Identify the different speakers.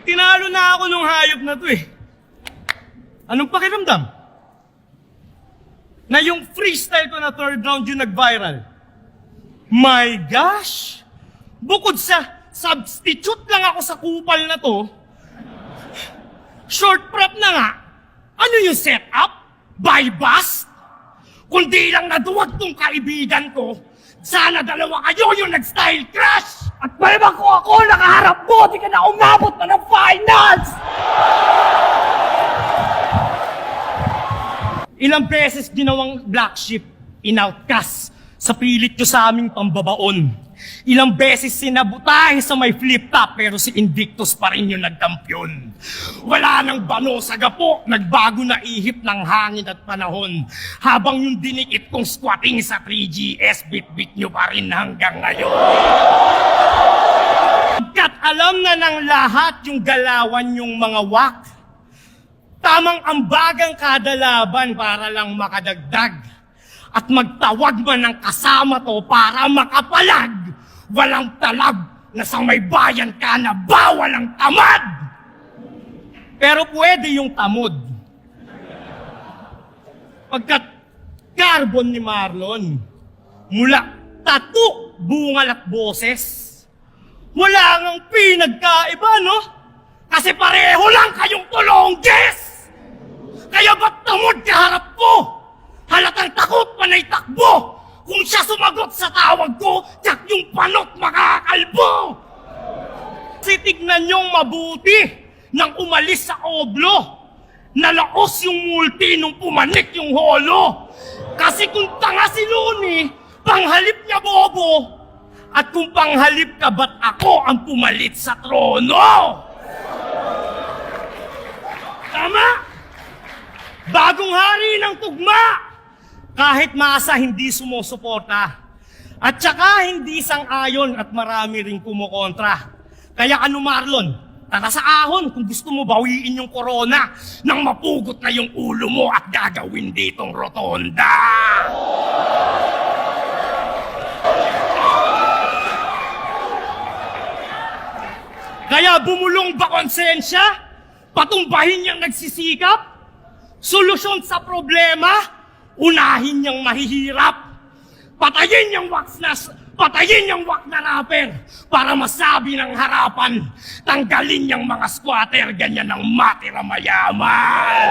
Speaker 1: Tinalo na ako nung hayop na to eh. Anong pakiramdam? Na yung freestyle ko na third round yung nag-viral. My gosh! Bukod sa substitute lang ako sa kupal na to, short prep na nga, ano yung setup? By bus? Kundi lang naduwag tong kaibigan ko, sana dalawa kayo yung nag-style crash! At malamang ko ako nakaharap mo, di ka na umabot na ng finals! Ilang beses ginawang black sheep, in-outcast sa pilit nyo sa aming pambabaon. Ilang beses sinabutahe sa may flip-top pero si Invictus pa rin yung nagkampiyon. Wala nang bano sa gapo, nagbago na ihip ng hangin at panahon. Habang yung dinikit kong squatting sa 3GS, bit-bit nyo pa rin hanggang ngayon. Pagkat alam na ng lahat yung galawan yung mga wak, tamang ambagang kada laban para lang makadagdag. At magtawag man ng kasama to para makapalag. Walang talab na sa may bayan ka na bawal ang tamad. Pero pwede yung tamod. Pagkat carbon ni Marlon, mula tattoo, bungal at boses, wala ngang pinagkaiba, no? Kasi pareho lang kayong tulongges! Kaya ba't tamod kaharap ko? Halatang takot panay takbo! Kung siya sumagot sa tawag ko, tsak yung panot makakalbo! Kasi tignan niyong mabuti nang umalis sa oblo. Nalaos yung multi nung pumanik yung holo. Kasi kung tanga si Luni, panghalip niya bobo. At kung panghalip ka, ba't ako ang pumalit sa trono? Tama? Bagong hari ng tugma! Kahit masa hindi sumusuporta. At saka hindi sang-ayon at marami ring kumukontra. Kaya ano Marlon, tara sa ahon kung gusto mo bawiin yung corona nang mapugot na yung ulo mo at gagawin ditong rotonda. Kaya bumulong ba konsensya? Patumbahin niyang nagsisikap? Solusyon sa problema? Unahin niyang mahihirap. Patayin niyang wak na rapper para masabi ng harapan. Tanggalin niyang mga squatter, ganyan ang matira mayaman.